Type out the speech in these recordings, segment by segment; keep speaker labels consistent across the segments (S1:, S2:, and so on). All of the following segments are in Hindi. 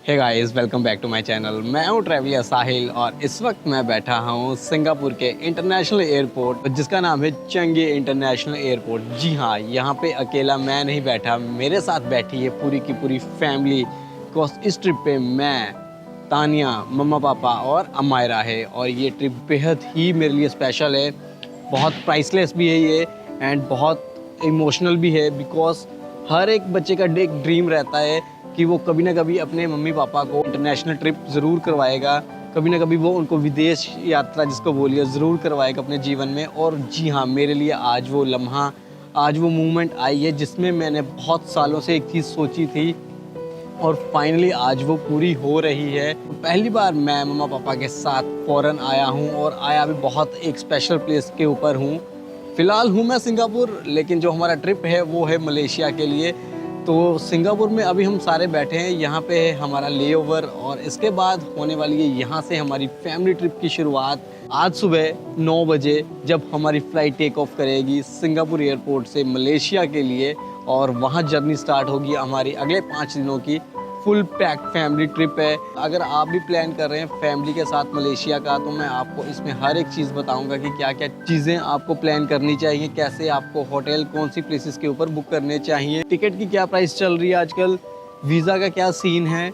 S1: Hey guys, welcome back to my channel. मैं हूं ट्रैवलर साहिल और इस वक्त मैं बैठा हूं सिंगापुर के इंटरनेशनल एयरपोर्ट जिसका नाम है चंगी इंटरनेशनल एयरपोर्ट। जी हां, यहां पे अकेला मैं नहीं बैठा, मेरे साथ बैठी है पूरी की पूरी फैमिली। बिकॉज इस ट्रिप पे मैं, तानिया, मम्मा पापा और अमायरा है और ये ट्रिप बेहद ही मेरे लिए स्पेशल है। बहुत प्राइसलेस भी है ये एंड बहुत इमोशनल भी है। बिकॉज हर एक बच्चे का एक ड्रीम रहता है कि वो कभी ना कभी अपने मम्मी पापा को इंटरनेशनल ट्रिप ज़रूर करवाएगा, कभी ना कभी वो उनको विदेश यात्रा जिसको बोलिए ज़रूर करवाएगा अपने जीवन में। और जी हाँ, मेरे लिए आज वो लम्हा, आज वो मोमेंट आई है जिसमें मैंने बहुत सालों से एक चीज़ सोची थी और फाइनली आज वो पूरी हो रही है। पहली बार मैं मम्मा पापा के साथ फ़ॉरेन आया हूँ और आया भी बहुत एक स्पेशल प्लेस के ऊपर हूँ। फ़िलहाल हूँ मैं सिंगापुर, लेकिन जो हमारा ट्रिप है वो है मलेशिया के लिए। तो सिंगापुर में अभी हम सारे बैठे हैं, यहाँ पे है हमारा लेओवर और इसके बाद होने वाली है यहाँ से हमारी फैमिली ट्रिप की शुरुआत। आज सुबह 9 बजे जब हमारी फ़्लाइट टेक ऑफ करेगी सिंगापुर एयरपोर्ट से मलेशिया के लिए और वहाँ जर्नी स्टार्ट होगी हमारी अगले 5 दिनों की फुल पैक फैमिली ट्रिप है। अगर आप भी प्लान कर रहे हैं फैमिली के साथ मलेशिया का, तो मैं आपको इसमें हर एक चीज़ बताऊंगा कि क्या क्या चीज़ें आपको प्लान करनी चाहिए, कैसे आपको होटल कौन सी प्लेसेस के ऊपर बुक करने चाहिए, टिकट की क्या प्राइस चल रही है आजकल, वीज़ा का क्या सीन है,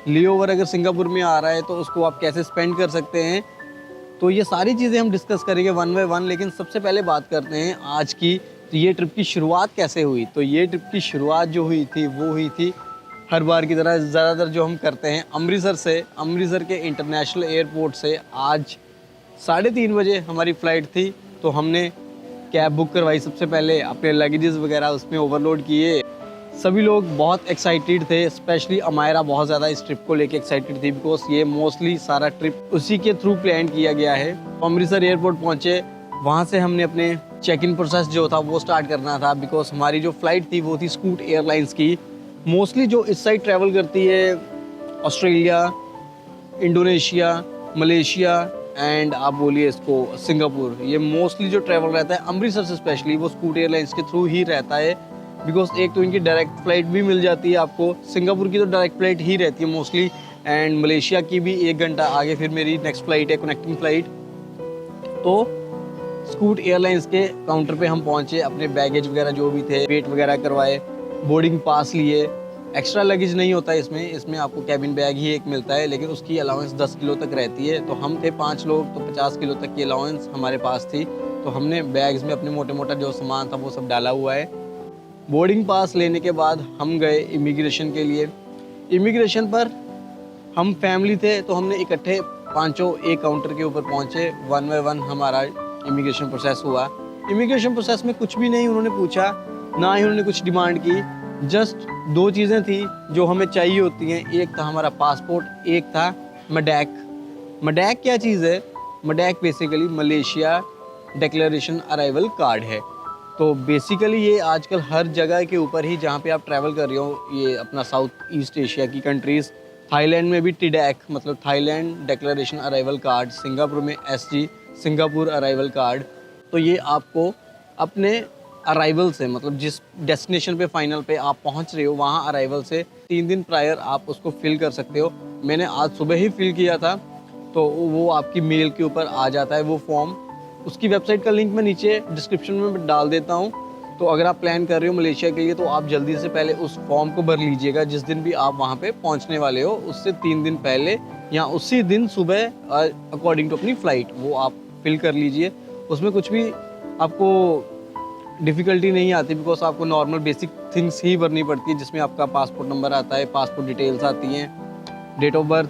S1: लेओवर अगर सिंगापुर में आ रहा है तो उसको आप कैसे स्पेंड कर सकते हैं। तो ये सारी चीज़ें हम डिस्कस करेंगे वन बाय वन। लेकिन सबसे पहले बात करते हैं आज की, तो ये ट्रिप की शुरुआत कैसे हुई। तो ये ट्रिप की शुरुआत जो हुई थी वो हुई थी हर बार की तरह ज़्यादातर जो हम करते हैं अमृतसर से। अमृतसर के इंटरनेशनल एयरपोर्ट से आज 3:30 बजे हमारी फ़्लाइट थी, तो हमने कैब बुक करवाई। सबसे पहले अपने लगेजेस वगैरह उसमें ओवरलोड किए। सभी लोग बहुत एक्साइटेड थे, स्पेशली अमायरा बहुत ज़्यादा इस ट्रिप को लेके एक्साइटेड थी बिकॉज ये मोस्टली सारा ट्रिप उसी के थ्रू प्लान किया गया है। अमृतसर एयरपोर्ट पहुँचे, वहाँ से हमने अपने चेक इन प्रोसेस जो था वो स्टार्ट करना था बिकॉज हमारी जो फ़्लाइट थी वो थी स्कूट एयरलाइंस की। मोस्टली जो इस साइड ट्रैवल करती है ऑस्ट्रेलिया, इंडोनेशिया, मलेशिया एंड आप बोलिए इसको सिंगापुर, ये मोस्टली जो ट्रैवल रहता है अमृतसर से स्पेशली वो स्कूट एयरलाइंस के थ्रू ही रहता है। बिकॉज एक तो इनकी डायरेक्ट फ़्लाइट भी मिल जाती है आपको, सिंगापुर की तो डायरेक्ट फ़्लाइट ही रहती है मोस्टली एंड मलेशिया की भी 1 घंटा आगे फिर मेरी नेक्स्ट फ़्लाइट है कनेक्टिंग फ़्लाइट। तो स्कूट एयरलाइंस के काउंटर पे हम पहुँचे, अपने बैगेज वगैरह जो भी थे वेट वगैरह करवाए, बोर्डिंग पास लिए। एक्स्ट्रा लगेज नहीं होता है इसमें आपको कैबिन बैग ही एक मिलता है, लेकिन उसकी अलाउंस 10 किलो तक रहती है। तो हम थे 5 लोग, तो 50 किलो तक की अलाउंस हमारे पास थी। तो हमने बैग्स में अपने मोटे मोटा जो सामान था वो सब डाला हुआ है। बोर्डिंग पास लेने के बाद हम गए इमिग्रेशन के लिए। इमिग्रेशन पर हम फैमिली थे तो हमने इकट्ठे पाँचों एक काउंटर के ऊपर पहुँचे। 1 बाय 1 हमारा इमिग्रेशन प्रोसेस हुआ। इमिग्रेशन प्रोसेस में कुछ भी नहीं उन्होंने पूछा, ना ही उन्होंने कुछ डिमांड की। जस्ट 2 चीज़ें थी जो हमें चाहिए होती हैं, एक था हमारा पासपोर्ट, एक था मडैक। मडैक क्या चीज़ है? MDAC basically Malaysia declaration arrival card है। तो बेसिकली ये आजकल हर जगह के ऊपर ही जहाँ पे आप ट्रैवल कर रहे हो, ये अपना साउथ ईस्ट एशिया की कंट्रीज़, थाईलैंड में भी टिडैक मतलब Thailand declaration arrival card, Singapore में एसजी सिंगापुर अराइवल कार्ड। तो ये आपको अपने अराइवल से मतलब जिस डेस्टिनेशन पे फाइनल पे आप पहुंच रहे हो वहाँ अराइवल से 3 दिन प्रायर आप उसको फिल कर सकते हो। मैंने आज सुबह ही फिल किया था, तो वो आपकी मेल के ऊपर आ जाता है वो फॉर्म। उसकी वेबसाइट का लिंक मैं नीचे डिस्क्रिप्शन में डाल देता हूँ। तो अगर आप प्लान कर रहे हो मलेशिया के लिए तो आप जल्दी से पहले उस फॉर्म को भर लीजिएगा। जिस दिन भी आप वहाँ पे पहुँचने वाले हो उससे 3 दिन पहले या उसी दिन सुबह अकॉर्डिंग टू अपनी फ़्लाइट वो आप फिल कर लीजिए। उसमें कुछ भी आपको डिफ़िकल्टी नहीं आती बिकॉज आपको नॉर्मल बेसिक थिंग्स ही भरनी पड़ती है, जिसमें आपका पासपोर्ट नंबर आता है, पासपोर्ट डिटेल्स आती हैं, डेट ऑफ बर्थ,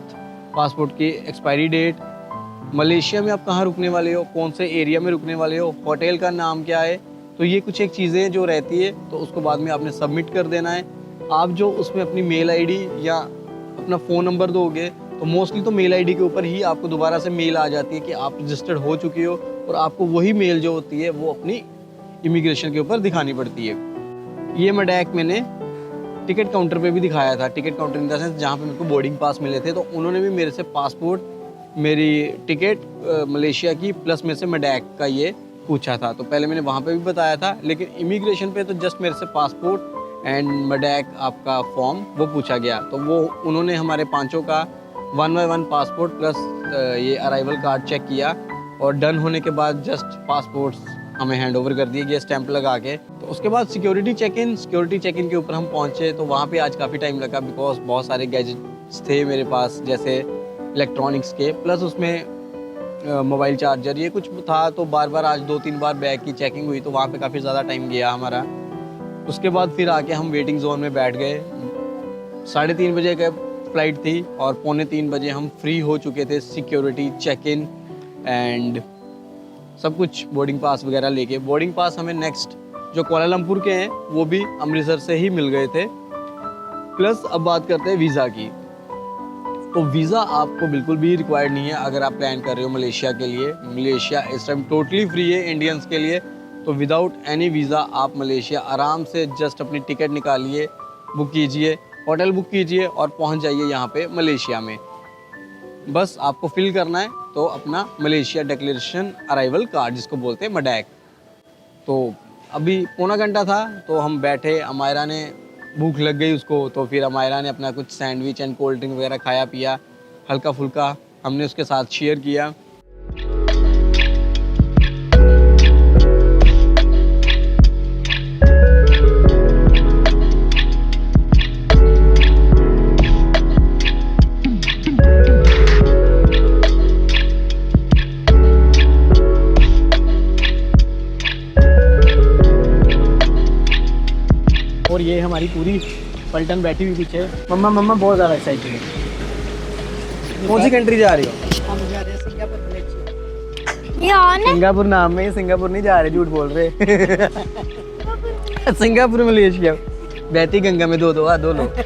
S1: पासपोर्ट की एक्सपायरी डेट, मलेशिया में आप कहाँ रुकने वाले हो, कौन से एरिया में रुकने वाले हो, होटल का नाम क्या है। तो ये कुछ एक चीज़ें जो रहती है तो उसको बाद में आपने सबमिट कर देना है। आप जो उसमें अपनी मेल आईडी या अपना फ़ोन नंबर दोगे तो मोस्टली तो मेल आईडी के ऊपर ही आपको दोबारा से मेल आ जाती है कि आप रजिस्टर्ड हो चुके हो और आपको वही मेल जो होती है वो अपनी इमिग्रेशन के ऊपर दिखानी पड़ती है। ये मडैक मैंने टिकट काउंटर पे भी दिखाया था। Ticket counter in the sense जहाँ पे मेरे को बोर्डिंग पास मिले थे, तो उन्होंने भी मेरे से पासपोर्ट, मेरी टिकट मलेशिया की प्लस मेरे से मडैक का ये पूछा था। तो पहले मैंने वहाँ पे भी बताया था, लेकिन इमिग्रेशन पे तो जस्ट मेरे से पासपोर्ट एंड मडैक आपका फॉर्म वो पूछा गया। तो वो उन्होंने हमारे पांचों का 1 बाय 1 पासपोर्ट प्लस ये अराइवल कार्ड चेक किया और डन होने के बाद जस्ट पासपोर्ट्स हमें हैंड ओवर कर दिए गए स्टैंप लगा के। तो उसके बाद सिक्योरिटी चेक इन के ऊपर हम पहुंचे। तो वहाँ पे आज काफ़ी टाइम लगा बिकॉज बहुत सारे गैजेट्स थे मेरे पास, जैसे इलेक्ट्रॉनिक्स के, प्लस उसमें मोबाइल चार्जर ये कुछ था। तो बार बार आज 2-3 बार बैग की चेकिंग हुई, तो वहाँ पे काफ़ी ज़्यादा टाइम गया हमारा। उसके बाद फिर आके हम वेटिंग जोन में बैठ गए। 3:30 बजे का फ़्लाइट थी और 2:45 बजे हम फ्री हो चुके थे सिक्योरिटी चेक इन एंड सब कुछ बोर्डिंग पास वगैरह लेके। बोर्डिंग पास हमें नेक्स्ट जो कुआलालंपुर के हैं वो भी अमृतसर से ही मिल गए थे। प्लस अब बात करते हैं वीज़ा की। तो वीज़ा आपको बिल्कुल भी रिक्वायर्ड नहीं है अगर आप प्लान कर रहे हो मलेशिया के लिए। मलेशिया इस टाइम टोटली फ्री है इंडियंस के लिए। तो विदाउट एनी वीज़ा आप मलेशिया आराम से जस्ट अपनी टिकट निकालिए, बुक कीजिए, होटल बुक कीजिए और पहुंच जाइए यहाँ पे मलेशिया में। बस आपको फिल करना है तो अपना मलेशिया डिक्लेरेशन अराइवल कार्ड जिसको बोलते हैं मडैक। तो अभी पौना घंटा था तो हम बैठे, अमायरा ने भूख लग गई उसको, तो फिर अमायरा ने अपना कुछ सैंडविच एंड कोल्ड ड्रिंक वगैरह खाया पिया, हल्का फुल्का हमने उसके साथ शेयर किया।
S2: और ये हमारी पूरी पलटन बैठी हुई पीछे। मम्मा बहुत ज़्यादा एक्साइटेड है।
S1: कौन सी कंट्री जा रही हो?
S2: हम जा रहे हैं सिंगापुर मलेशिया।
S3: ये ऑन है?
S1: सिंगापुर नाम है, सिंगापुर नहीं जा रहे, झूठ बोल रहे। सिंगापुर मलेशिया बहती गंगा में दो लोग।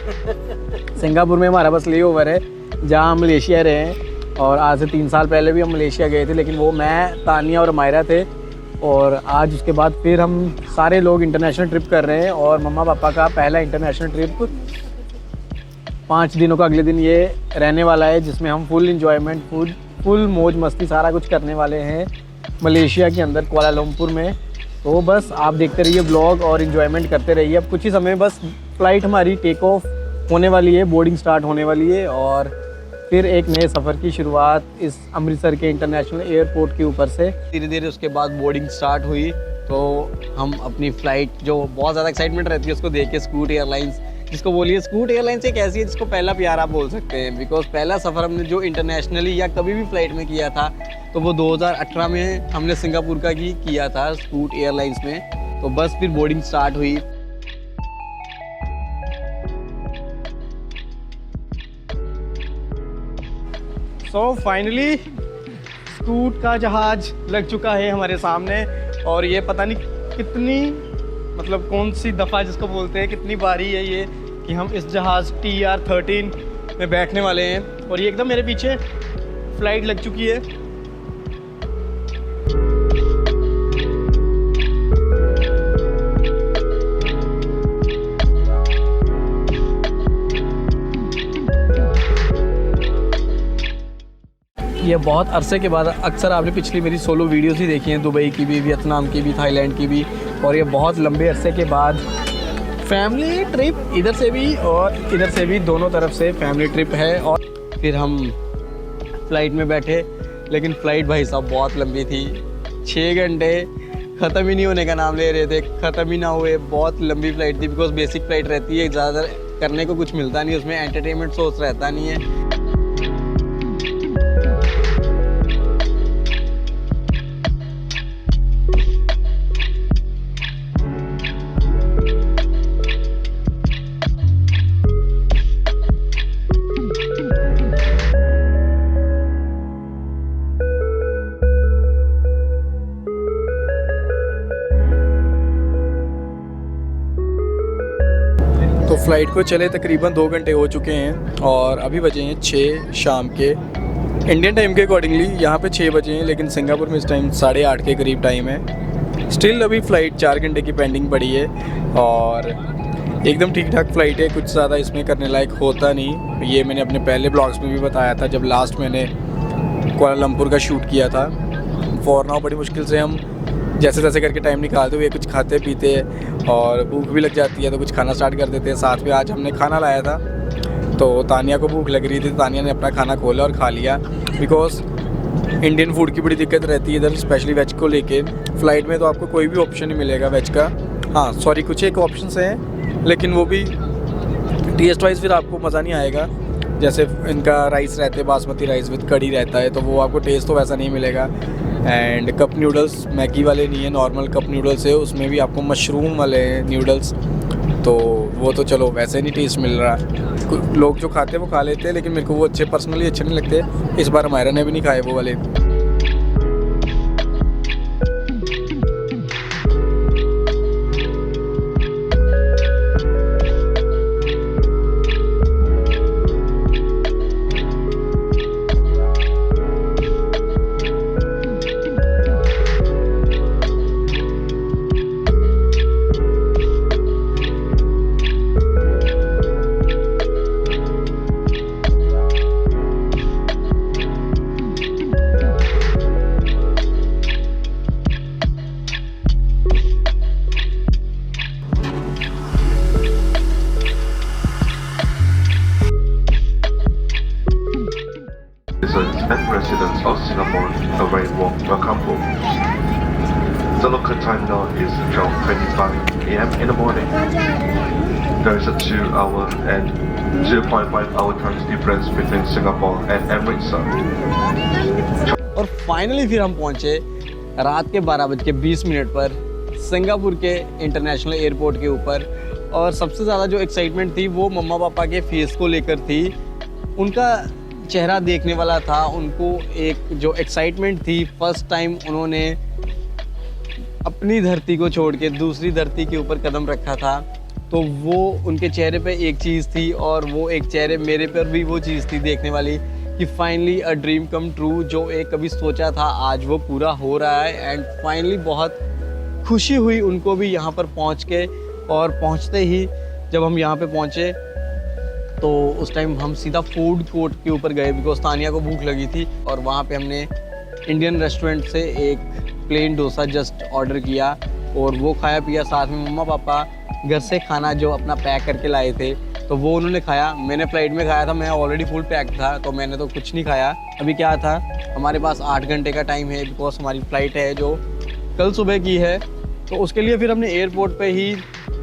S1: सिंगापुर में हमारा बस ले ओवर है जहाँ हम मलेशिया रहे हैं। और आज से 3 साल पहले भी हम मलेशिया गए थे, लेकिन वो मैं, तानिया और मायरा थे। और आज उसके बाद फिर हम सारे लोग इंटरनेशनल ट्रिप कर रहे हैं। और मम्मा पापा का पहला इंटरनेशनल ट्रिप 5 दिनों का अगले दिन ये रहने वाला है, जिसमें हम फुल इंजॉयमेंट, फुल मौज मस्ती सारा कुछ करने वाले हैं मलेशिया के अंदर कुआलालंपुर में। तो बस आप देखते रहिए ब्लॉग और इन्जॉयमेंट करते रहिए। अब कुछ ही समय बस फ़्लाइट हमारी टेक ऑफ होने वाली है, बोर्डिंग स्टार्ट होने वाली है और फिर एक नए सफ़र की शुरुआत इस अमृतसर के इंटरनेशनल एयरपोर्ट के ऊपर से। धीरे धीरे उसके बाद बोर्डिंग स्टार्ट हुई तो हम अपनी फ़्लाइट, जो बहुत ज़्यादा एक्साइटमेंट रहती है उसको देख के, स्कूट एयरलाइंस जिसको बोलिए, स्कूट एयरलाइंस एक ऐसी है जिसको पहला प्यार आप बोल सकते हैं। बिकॉज पहला सफ़र हमने जो इंटरनेशनली या कभी भी फ़्लाइट में किया था तो वो 2018 में हमने सिंगापुर का ही किया था स्कूट एयरलाइंस में। तो बस फिर बोर्डिंग स्टार्ट हुई।
S2: सो फाइनली स्कूट का जहाज लग चुका है हमारे सामने। और ये पता नहीं कितनी, मतलब कौन सी दफ़ा जिसको बोलते हैं, कितनी बारी है ये कि हम इस जहाज़ TR13 में बैठने वाले हैं। और ये एकदम मेरे पीछे फ़्लाइट लग चुकी है। ये बहुत अरसे के बाद, अक्सर आपने पिछली मेरी सोलो वीडियोस ही देखी हैं, दुबई की भी, वियतनाम की भी, थाईलैंड की भी। और ये बहुत लंबे अरसे के बाद फैमिली ट्रिप, इधर से भी और इधर से भी, दोनों तरफ से फैमिली ट्रिप है। और
S1: फिर हम फ़्लाइट में बैठे, लेकिन फ़्लाइट भाई साहब बहुत लंबी थी। 6 घंटे ख़त्म ही नहीं होने का नाम ले रहे थे, ख़त्म ही ना हुए। बहुत लंबी फ़्लाइट थी बिकॉज बेसिक फ़्लाइट रहती है, ज़्यादा करने को कुछ मिलता नहीं, उसमें एंटरटेनमेंट सोर्स रहता नहीं है।
S2: तो फ़्लाइट को चले तकरीबन 2 घंटे हो चुके हैं और अभी बजे हैं 6 शाम के। इंडियन टाइम के अकॉर्डिंगली यहाँ पे 6 बजे हैं, लेकिन सिंगापुर में इस टाइम 8:30 के करीब टाइम है। स्टिल अभी फ़्लाइट 4 घंटे की पेंडिंग पड़ी है और एकदम ठीक ठाक फ़्लाइट है, कुछ ज़्यादा इसमें करने लायक होता नहीं। ये मैंने अपने पहले ब्लॉग्स में भी बताया था जब लास्ट मैंने कुआलालंपुर का शूट किया था। फॉर नाउ बड़ी मुश्किल से हम जैसे तैसे करके टाइम निकालते हुए कुछ खाते पीते और भूख भी लग जाती है तो कुछ खाना स्टार्ट कर देते हैं साथ में। आज हमने खाना लाया था तो तानिया को भूख लग रही थी, तानिया ने अपना खाना खोला और खा लिया। बिकॉज इंडियन फूड की बड़ी दिक्कत रहती है इधर, स्पेशली वेज को लेके। फ़्लाइट में तो आपको कोई भी ऑप्शन नहीं मिलेगा वेज का। हाँ सॉरी, कुछ एक ऑप्शन हैं लेकिन वो भी टेस्ट वाइज फिर आपको मज़ा नहीं आएगा। जैसे इनका राइस रहते हैं बासमती राइस विद कड़ी रहता है, तो वो आपको टेस्ट तो वैसा नहीं मिलेगा। एंड कप नूडल्स मैगी वाले नहीं है, नॉर्मल कप नूडल्स है, उसमें भी आपको मशरूम वाले हैं नूडल्स, तो वो तो चलो वैसे नहीं टेस्ट मिल रहा। लोग जो खाते हैं वो खा लेते हैं लेकिन मेरे को वो पर्सनली अच्छे नहीं लगते। इस बार हमारा ने भी नहीं खाए वो वाले।
S3: Citizens and residents of Singapore a very warm welcome. The local time now is 12:25 a.m. in the morning. There is a 2-hour and 0.5 hour time difference between Singapore and Amritsar.
S1: और फाइनली फिर हम पहुंचे रात के 12:20 पर सिंगापुर के इंटरनेशनल एयरपोर्ट के ऊपर। और सबसे ज़्यादा जो एक्साइटमेंट थी वो मम्मा पापा के फेस को लेकर थी। उनका चेहरा देखने वाला था, उनको एक जो एक्साइटमेंट थी, फर्स्ट टाइम उन्होंने अपनी धरती को छोड़ के दूसरी धरती के ऊपर कदम रखा था, तो वो उनके चेहरे पे एक चीज़ थी और वो एक चेहरे मेरे पर भी वो चीज़ थी देखने वाली कि finally a dream come true. जो एक कभी सोचा था आज वो पूरा हो रहा है। एंड फाइनली बहुत खुशी हुई उनको भी यहाँ पर पहुँच के। और पहुँचते ही जब हम यहाँ पे पहुँचे तो उस टाइम हम सीधा फूड कोर्ट के ऊपर गए बिकॉज तानिया को भूख लगी थी। और वहाँ पे हमने इंडियन रेस्टोरेंट से एक प्लेन डोसा जस्ट ऑर्डर किया और वो खाया पिया। साथ में मम्मा पापा घर से खाना जो अपना पैक करके लाए थे तो वो उन्होंने खाया। मैंने फ्लाइट में खाया था, मैं ऑलरेडी फुल पैक था तो मैंने तो कुछ नहीं खाया। अभी क्या था, हमारे पास 8 घंटे का टाइम है बिकॉज हमारी फ़्लाइट है जो कल सुबह की है। तो उसके लिए फिर हमने एयरपोर्ट पे ही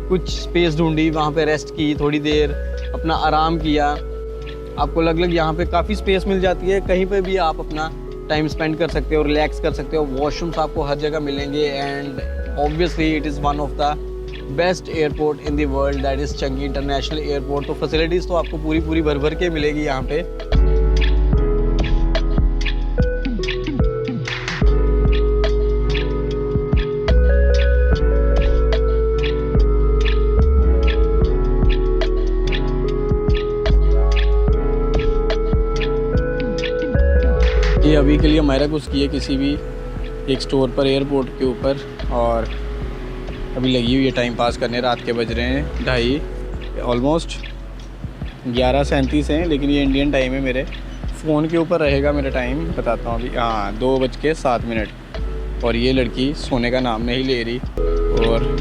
S1: कुछ स्पेस ढूंढी, वहाँ पे रेस्ट की, थोड़ी देर अपना आराम किया। आपको अलग यहाँ पे काफ़ी स्पेस मिल जाती है, कहीं पे भी आप अपना टाइम स्पेंड कर सकते हो, रिलैक्स कर सकते हो। वॉशरूम्स आपको हर जगह मिलेंगे। And obviously it is one of the best airport in the world, that is चंगी इंटरनेशनल एयरपोर्ट। तो फैसिलिटीज़ तो आपको पूरी भर भर के मिलेगी यहाँ पे। ये अभी के लिए हमारा कुछ किए किसी भी एक स्टोर पर एयरपोर्ट के ऊपर, और अभी लगी हुई है टाइम पास करने। रात के बज रहे हैं 2:30, ऑलमोस्ट 11:37 हैं, लेकिन ये इंडियन टाइम है। मेरे फ़ोन के ऊपर रहेगा मेरा टाइम, बताता हूँ अभी। हाँ 2:07। और ये लड़की सोने का नाम नहीं ले रही। और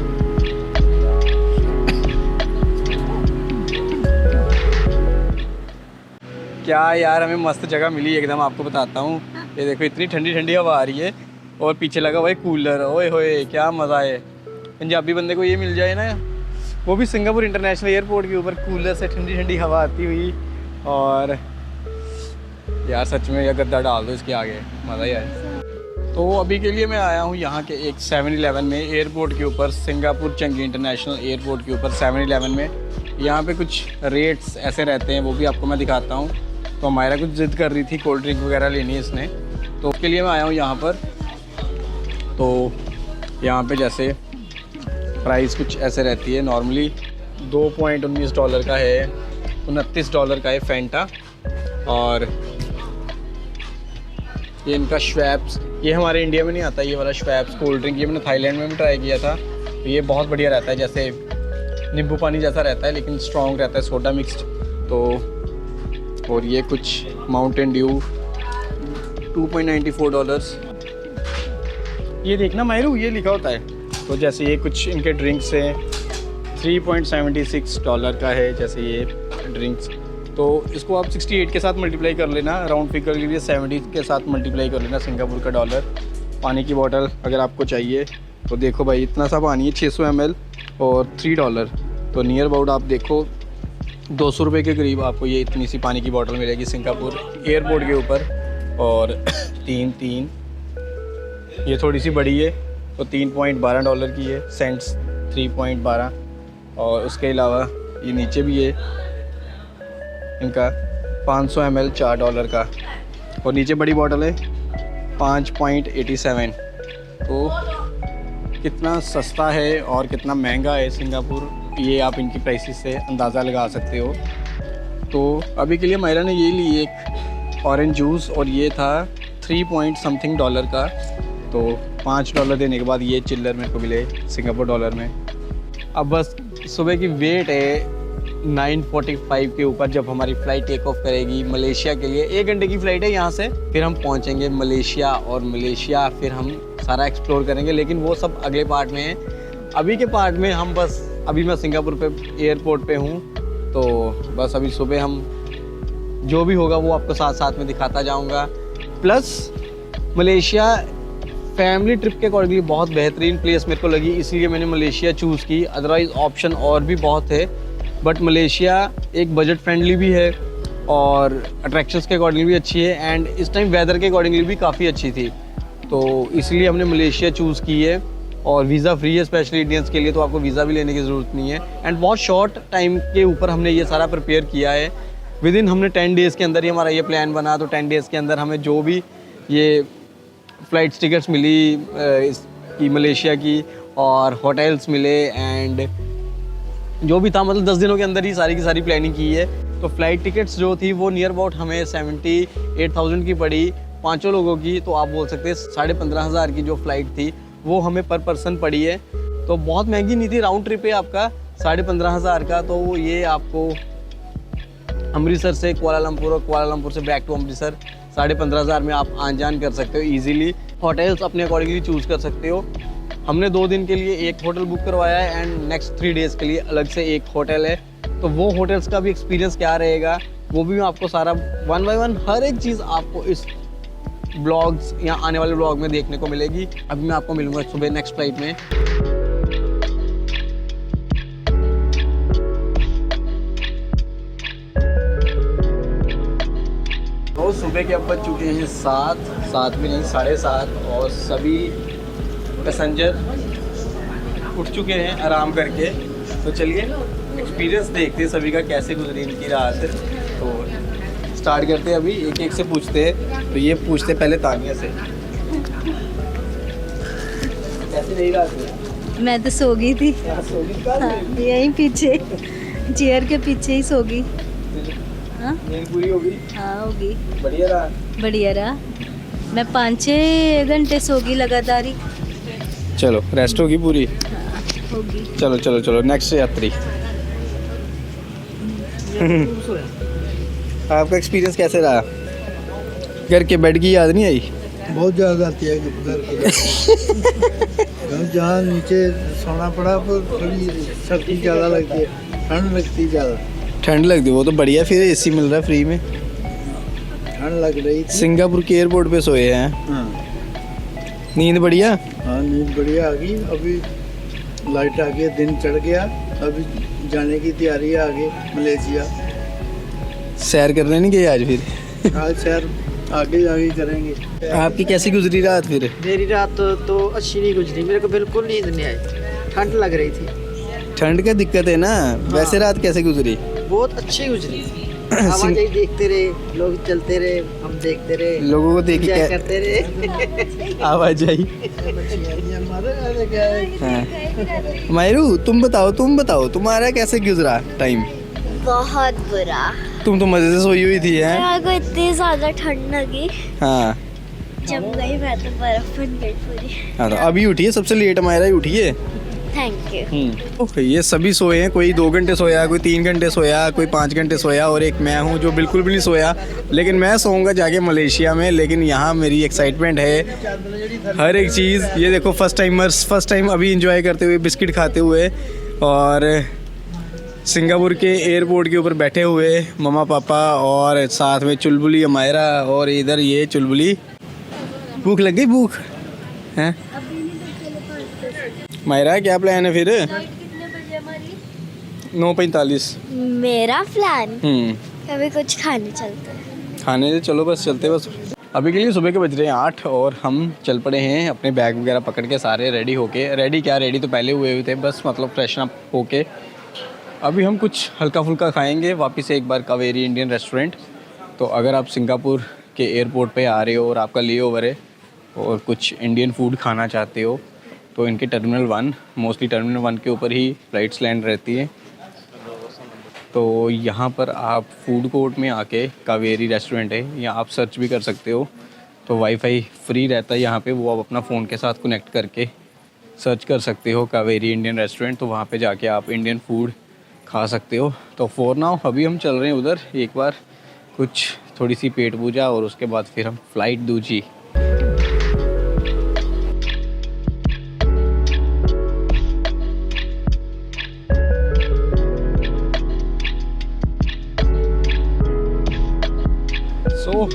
S1: क्या यार, हमें मस्त जगह मिली एकदम, आपको बताता हूँ। ये देखो इतनी ठंडी ठंडी हवा आ रही है और पीछे लगा हुआ है कूलर। ओए होए क्या मज़ा है। पंजाबी बंदे को ये मिल जाए ना, वो भी सिंगापुर इंटरनेशनल एयरपोर्ट के ऊपर कूलर से ठंडी ठंडी हवा आती हुई। और यार सच में यह गद्दा डाल दो इसके आगे, मज़ा ही आए। तो अभी के लिए मैं आया हूँ यहाँ के एक 7-Eleven में, एयरपोर्ट के ऊपर, सिंगापुर चंगी इंटरनेशनल एयरपोर्ट के ऊपर 7-Eleven में। यहाँ पे कुछ रेट्स ऐसे रहते हैं, वो भी आपको मैं दिखाता हूँ। तो हमारा कुछ ज़िद कर रही थी, कोल्ड ड्रिंक वगैरह लेनी है इसने, तो उसके लिए मैं आया हूँ यहाँ पर। तो यहाँ पे जैसे प्राइस कुछ ऐसे रहती है, नॉर्मली $2.19 का है, $29 का है फैंटा। और ये इनका श्वेप्स, ये हमारे इंडिया में नहीं आता ये वाला श्वेप्स कोल्ड ड्रिंक, ये मैंने थाईलैंड में भी ट्राई किया था। तो ये बहुत बढ़िया रहता है, जैसे नींबू पानी जैसा रहता है लेकिन स्ट्रॉन्ग रहता है, सोडा मिक्स्ड। तो और ये कुछ माउंटेन ड्यू $2.94। ये देखना मायरू, ये लिखा होता है। तो जैसे ये कुछ इनके ड्रिंक्स हैं,
S2: $3.76 का है जैसे ये ड्रिंक्स। तो इसको आप 68 के साथ मल्टीप्लाई कर लेना, राउंड फिगर के लिए 70 के साथ मल्टीप्लाई कर लेना सिंगापुर का डॉलर। पानी की बोतल अगर आपको चाहिए तो देखो भाई इतना सा पानी है 600 ml और $3, तो नियर अबाउट आप देखो 200 रुपये के करीब आपको ये इतनी सी पानी की बोतल मिलेगी सिंगापुर एयरपोर्ट के ऊपर। और तीन ये थोड़ी सी बड़ी है तो $3.12 की है, सेंट्स 3.12। और उसके अलावा ये नीचे भी है इनका 500 ml $4 का, और नीचे बड़ी बोतल है 5.87। तो कितना सस्ता है और कितना महंगा है सिंगापुर, ये आप इनकी प्राइसेस से अंदाज़ा लगा सकते हो। तो अभी के लिए मायरा ने ये ली एक ऑरेंज जूस और ये था 3.something का, तो $5 देने के बाद ये चिल्लर मेरे को मिले सिंगापुर डॉलर में। अब बस सुबह की वेट है 9:45 के ऊपर, जब हमारी फ़्लाइट टेक ऑफ करेगी मलेशिया के लिए। 1 घंटे की फ़्लाइट है यहाँ से, फिर हम पहुँचेंगे मलेशिया, और मलेशिया फिर हम सारा एक्सप्लोर करेंगे, लेकिन वो सब अगले पार्ट में है। अभी के पार्ट में हम बस, अभी मैं सिंगापुर पे एयरपोर्ट पे हूँ, तो बस अभी सुबह हम जो भी होगा वो आपको साथ साथ में दिखाता जाऊँगा। प्लस मलेशिया फैमिली ट्रिप के अकॉर्डिंगली बहुत बेहतरीन प्लेस मेरे को लगी, इसलिए मैंने मलेशिया चूज़ की। अदरवाइज़ ऑप्शन और भी बहुत है, बट मलेशिया एक बजट फ्रेंडली भी है और अट्रैक्शंस के अकॉर्डिंगली भी अच्छी है, एंड इस टाइम वेदर के अकॉर्डिंगली भी काफ़ी अच्छी थी, तो इसलिए हमने मलेशिया चूज़ की है। और वीज़ा फ्री है स्पेशली इंडियंस के लिए, तो आपको वीज़ा भी लेने की ज़रूरत नहीं है। एंड बहुत शॉर्ट टाइम के ऊपर हमने ये सारा प्रिपेयर किया है। विदिन हमने 10 डेज़ के अंदर ही हमारा ये प्लान बना, तो 10 डेज़ के अंदर हमें जो भी ये फ़्लाइट्स टिकट्स मिली इसकी मलेशिया की, और होटल्स मिले, एंड जो भी था, मतलब 10 दिनों के अंदर ही सारी की सारी प्लानिंग की है। तो फ़्लाइट टिकट्स जो थी वो नियर अबाउट हमें 78,000 की पड़ी 5 लोगों की, तो आप बोल सकते हैं 15,500 की जो फ़्लाइट थी वो हमें पर पर्सन पड़ी है। तो बहुत महंगी नहीं थी, राउंड ट्रिप है आपका 15,500 का। तो ये आपको अमृतसर से कुआलालंपुर और कुआलालंपुर से बैक टू अमृतसर 15,500 में आप आन जान कर सकते हो ईजीली। होटल्स अपने अकॉर्डिंगली चूज़ कर सकते हो। हमने 2 दिन के लिए एक होटल बुक करवाया है, एंड नेक्स्ट 3 डेज़ के लिए अलग से एक होटल है। तो वो होटल्स का भी एक्सपीरियंस क्या रहेगा वो भी मैं आपको सारा 1 by 1 हर एक चीज़ आपको इस ब्लॉग्स या आने वाले ब्लॉग में देखने को मिलेगी। अभी मैं आपको मिलूँगा सुबह नेक्स्ट फ्लाइट में। तो सुबह के अब बज चुके हैं 7 भी नहीं 7:30, और सभी पैसेंजर उठ चुके हैं आराम करके। तो चलिए एक्सपीरियंस देखते हैं सभी का कैसे गुजरी इनकी रात। तो स्टार्ट करते हैं, अभी एक एक से पूछते हैं। तो ये पूछते पहले तानिया से, कैसे रही रात में?
S4: मैं तो सो गई थी,
S2: सो गई कहाँ
S4: हाँ, यहीं पीछे चेयर के पीछे ही सो गई। हाँ
S2: नींद पूरी होगी?
S4: हाँ होगी,
S2: बढ़िया रहा?
S4: बढ़िया रहा। मैं 5-6 घंटे सो गई लगातार ही।
S2: चलो रेस्ट होगी पूरी?
S4: हाँ होगी।
S2: चलो चलो चलो नेक्स्ट यात्री। आपका एक्सपीरियंस कैसे रहा? घर के बेड की याद नहीं आई?
S5: बहुत ज़्यादा आती है घर के जहाँ नीचे सोना पड़ा पर थोड़ी सर्दी ज़्यादा लगती है, ठंड लगती है ज़्यादा।
S2: ठंड लगती है, वो तो बढ़िया, फिर एसी मिल रहा है फ्री में।
S5: ठंड लग रही थी।
S2: सिंगापुर के एयरपोर्ट पे सोए हैं।
S5: हाँ
S2: नींद बढ़िया?
S5: हाँ नींद बढ़िया आ गई। अभी लाइट आ गई, दिन चढ़ गया, अभी जाने की तैयारी है आगे मलेशिया।
S2: सैर करने नहीं गए आज फिर?
S5: आज सैर आगे जाके करेंगे।
S2: आपकी कैसी गुजरी रात फिर?
S6: मेरी रात तो अच्छी नहीं गुजरी, मेरे को बिल्कुल नींद नहीं आई, ठंड लग रही थी।
S2: ठंड का दिक्कत है ना, वैसे रात कैसे गुजरी?
S6: बहुत अच्छी गुजरी। आवाजाही देखते रहे, लोग चलते रहे, हम देखते रहे,
S2: लोगों को देख
S6: एंजॉय
S2: के
S6: करते रहे।
S2: आवाज आई।
S5: हमारे ऐसे क्या है?
S2: हाँ। मायरू तुम बताओ तुम्हारा कैसे गुजरा टाइम?
S7: बहुत बुरा।
S2: तुम तो मजे से सोई हुई थी हैं?
S7: मेरे को इतनी ज्यादा ठंड लगी,
S2: हाँ
S7: जब गई मैं तो बर्फ बन गई पूरी।
S2: हाँ। तो अभी उठी है, सबसे लेट मायरा ही उठी है।
S7: Thank you.
S2: ये सभी सोए हैं, कोई 2 घंटे सोया, कोई 3 घंटे सोया, कोई 5 घंटे सोया, और एक मैं हूँ जो बिल्कुल भी नहीं सोया। लेकिन मैं सोऊंगा जाके मलेशिया में। लेकिन यहाँ मेरी एक्साइटमेंट है हर एक चीज़। ये देखो फर्स्ट टाइम अभी इंजॉय करते हुए, बिस्किट खाते हुए। और सिंगापुर के एयरपोर्ट के ऊपर बैठे हुए मम्मा पापा और साथ में चुलबुली अमायरा और इधर ये चुलबुली। भूख लग गई भूख हैं मायरा? क्या प्लान है फिर? 9:45।
S7: मेरा प्लान कभी कुछ खाने चलते हैं।
S2: खाने से चलो बस चलते बस। अभी के लिए सुबह के बज रहे हैं 8 और हम चल पड़े हैं अपने बैग वगैरह पकड़ के सारे रेडी होके। रेडी तो पहले हुए थे बस मतलब फ्रेशन अप होके अभी हम कुछ हल्का फुल्का खाएंगे वापस एक बार कावेरी इंडियन रेस्टोरेंट। तो अगर आप सिंगापुर के एयरपोर्ट पे आ रहे हो और आपका ले ओवर है और कुछ इंडियन फूड खाना चाहते हो तो इनके टर्मिनल 1 मोस्टली टर्मिनल 1 के ऊपर ही फ़्लाइट्स लैंड रहती हैं। तो यहाँ पर आप फूड कोर्ट में आके कावेरी रेस्टोरेंट है, यहाँ आप सर्च भी कर सकते हो। तो वाईफाई फ्री रहता है यहाँ पे, वो आप अपना फ़ोन के साथ कनेक्ट करके सर्च कर सकते हो कावेरी इंडियन रेस्टोरेंट। तो वहाँ पे जाके आप इंडियन फूड खा सकते हो। तो फॉर नाउ अभी हम चल रहे हैं उधर एक बार कुछ थोड़ी सी पेट पूजा और उसके बाद फिर हम फ़्लाइट दूजी।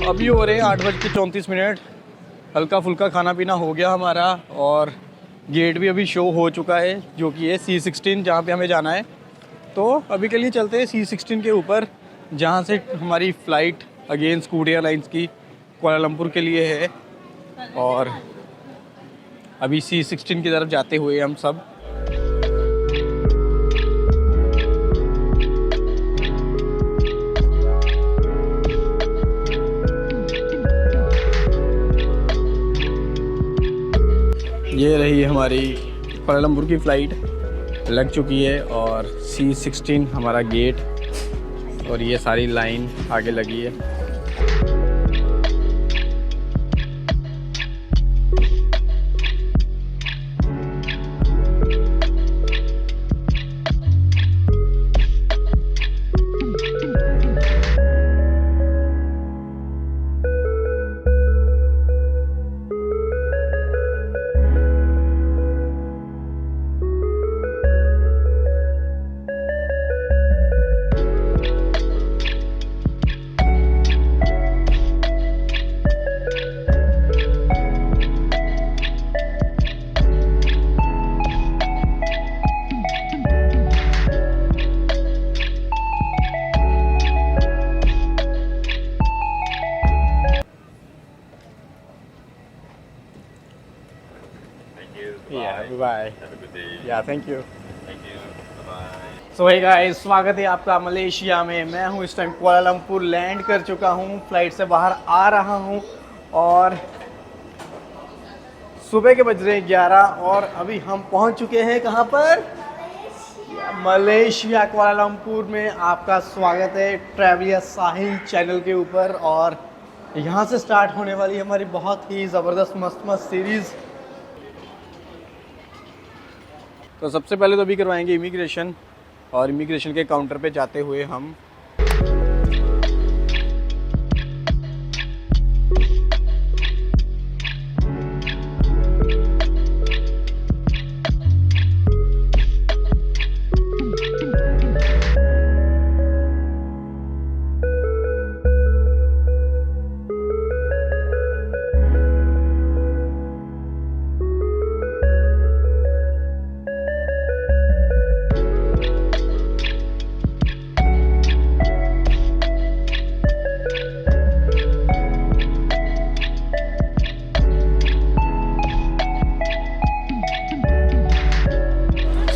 S2: अभी हो रहे हैं 8:34। हल्का फुल्का खाना पीना हो गया हमारा और गेट भी अभी शो हो चुका है जो कि है C16 जहाँ पे हमें जाना है। तो अभी के लिए चलते हैं C16 के ऊपर जहाँ से हमारी फ़्लाइट अगेन स्कूट एयरलाइंस की कुआलालंपुर के लिए है। और अभी C16 की तरफ जाते हुए हम सब ये रही हमारी कुआलालंपुर की फ़्लाइट लग चुकी है और C16 हमारा गेट और ये सारी लाइन आगे लगी है। Bye. Have a good day. या thank you. So hey guys, स्वागत है आपका मलेशिया में। मैं हूँ इस टाइम कुआलालंपुर लैंड कर चुका हूँ, फ्लाइट से बाहर आ रहा हूँ और सुबह के बज रहे हैं 11 और अभी हम पहुँच चुके हैं कहाँ पर? मलेशिया कुआलालंपुर में। आपका स्वागत है ट्रैवलियर साहिल चैनल के ऊपर और यहाँ से स्टार्ट होने वाली हमारी बहुत ही ज़बरदस्त मस्त सीरीज़। तो सबसे पहले तो अभी करवाएंगे इमिग्रेशन और इमिग्रेशन के काउंटर पे जाते हुए हम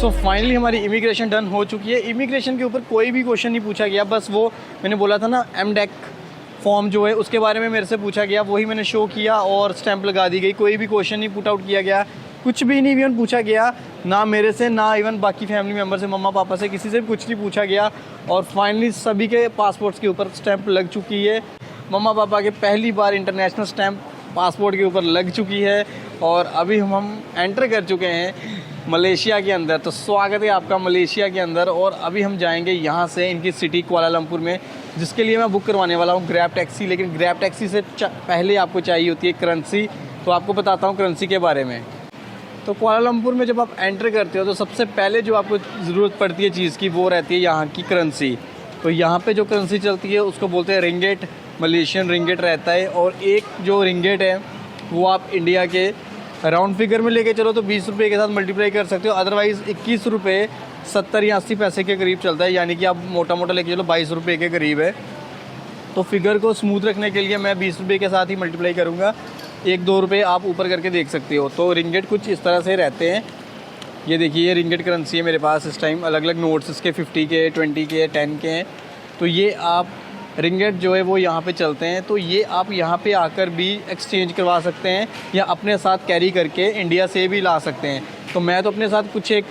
S2: सो फाइनली हमारी इमिग्रेशन डन हो चुकी है। इमिग्रेशन के ऊपर कोई भी क्वेश्चन नहीं पूछा गया, बस वो मैंने बोला था ना MDEC फॉर्म जो है उसके बारे में मेरे से पूछा गया, वही मैंने शो किया और स्टैंप लगा दी गई। कोई भी क्वेश्चन नहीं पुट आउट किया गया, कुछ भी नहीं इवन पूछा गया, ना मेरे से ना इवन बाकी फैमिली मेम्बर से, मम्मा पापा से, किसी से भी कुछ नहीं पूछा गया। और फाइनली सभी के पासपोर्ट्स के ऊपर स्टैंप लग चुकी है। मम्मा पापा के पहली बार इंटरनेशनल स्टैंप पासपोर्ट के ऊपर लग चुकी है और अभी हम एंटर कर चुके हैं मलेशिया के अंदर। तो स्वागत है आपका मलेशिया के अंदर। और अभी हम जाएंगे यहाँ से इनकी सिटी कुआलालंपुर में, जिसके लिए मैं बुक करवाने वाला हूँ ग्रैब टैक्सी। लेकिन ग्रैब टैक्सी से पहले आपको चाहिए होती है करेंसी, तो आपको बताता हूँ करेंसी के बारे में। तो कुआलालंपुर में जब आप एंटर करते हो तो सबसे पहले जो आपको ज़रूरत पड़ती है चीज़ की वो रहती है यहाँ की करेंसी। तो यहाँ पे जो करेंसी चलती है उसको बोलते हैं रिंगेट, मलेशियन रिंगेट रहता है। और एक जो रिंगेट है वो आप इंडिया के राउंड फिगर में लेके चलो तो 20 रुपये के साथ मल्टीप्लाई कर सकते हो, अदरवाइज़ 21 रुपये 70 या 80 पैसे के करीब चलता है, यानी कि आप मोटा मोटा लेके चलो 22 रुपये के करीब है। तो फिगर को स्मूथ रखने के लिए मैं 20 रुपये के साथ ही मल्टीप्लाई करूँगा, 1-2 रुपये आप ऊपर करके देख सकते हो। तो रिंगेट कुछ इस तरह से रहते हैं। ये देखिए ये रिंगेट करेंसी है मेरे पास इस टाइम, अलग अलग नोट्स इसके 50 के, 20 के, 10 के हैं। तो ये आप रिंगेट जो है वो यहाँ पे चलते हैं, तो ये आप यहाँ पे आकर भी एक्सचेंज करवा सकते हैं या अपने साथ कैरी करके इंडिया से भी ला सकते हैं। तो मैं तो अपने साथ कुछ एक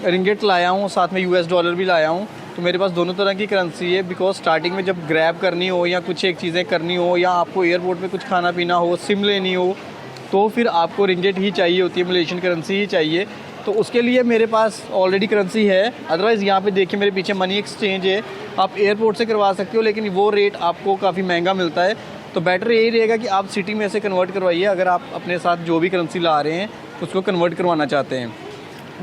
S2: रिंगेट लाया हूँ, साथ में US डॉलर भी लाया हूँ। तो मेरे पास दोनों तरह की करेंसी है, बिकॉज स्टार्टिंग में जब ग्रैब करनी हो या कुछ एक चीज़ें करनी हो या आपको एयरपोर्ट पे कुछ खाना पीना हो, सिम लेनी हो, तो फिर आपको रिंगेट ही चाहिए होती है, मलेशियन करेंसी ही चाहिए। तो उसके लिए मेरे पास ऑलरेडी करेंसी है। अदरवाइज़ यहाँ पे देखिए मेरे पीछे मनी एक्सचेंज है, आप एयरपोर्ट से करवा सकते हो, लेकिन वो रेट आपको काफ़ी महंगा मिलता है। तो बेटर यही रहेगा कि आप सिटी में से कन्वर्ट करवाइए, अगर आप अपने साथ जो भी करेंसी ला रहे हैं उसको कन्वर्ट करवाना चाहते हैं।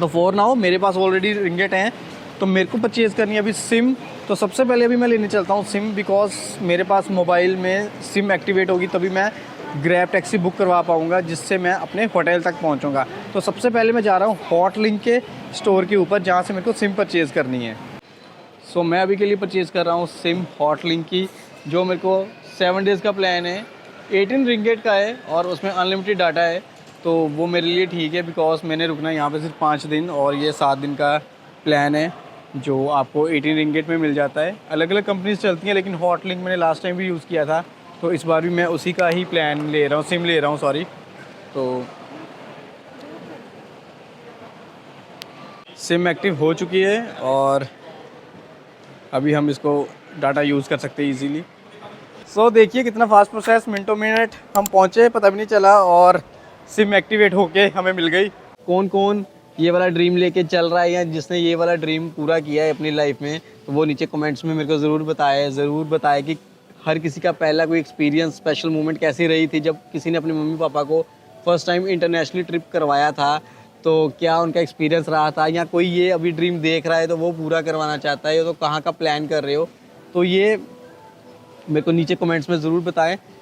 S2: तो फॉर नाउ मेरे पास ऑलरेडी रिंगेट हैं, तो मेरे को परचेज़ करनी है अभी सिम। तो सबसे पहले अभी मैं लेने चलता हूँ सिम, बिकॉज मेरे पास मोबाइल में सिम एक्टिवेट होगी तभी मैं ग्रैब टैक्सी बुक करवा पाऊँगा, जिससे मैं अपने होटल तक पहुँचूँगा। तो सबसे पहले मैं जा रहा हूँ हॉटलिंक के स्टोर के ऊपर, जहाँ से मेरे को सिम परचेज़ करनी है। सो मैं अभी के लिए परचेज़ कर रहा हूँ सिम हॉटलिंक की, जो मेरे को 7 डेज़ का प्लान है, 18 रिंगेट का है और उसमें अनलिमिटेड डाटा है। तो वो मेरे लिए ठीक है, बिकॉज मैंने रुकना यहाँ पे सिर्फ 5 दिन और ये 7 दिन का प्लान है जो आपको 18 रिंगेट में मिल जाता है। अलग अलग कंपनीज चलती हैं, लेकिन हॉटलिंक मैंने लास्ट टाइम भी यूज़ किया था, तो इस बार भी मैं उसी का ही प्लान ले रहा हूँ, सिम ले रहा हूँ सॉरी। तो सिम एक्टिव हो चुकी है और अभी हम इसको डाटा यूज़ कर सकते हैं ईजीली। सो देखिए कितना फास्ट प्रोसेस, मिनटों मिनट हम पहुँचे, पता भी नहीं चला और सिम एक्टिवेट होके हमें मिल गई। कौन कौन ये वाला ड्रीम लेके चल रहा है या जिसने ये वाला ड्रीम पूरा किया है अपनी लाइफ में, तो वो नीचे कमेंट्स में मेरे को ज़रूर बताए कि हर किसी का पहला कोई एक्सपीरियंस, स्पेशल मोमेंट कैसी रही थी जब किसी ने अपने मम्मी पापा को फर्स्ट टाइम इंटरनेशनली ट्रिप करवाया था, तो क्या उनका एक्सपीरियंस रहा था, या कोई ये अभी ड्रीम देख रहा है तो वो पूरा करवाना चाहता है, तो कहाँ का प्लान कर रहे हो। तो ये मेरे को नीचे कमेंट्स में ज़रूर बताएं।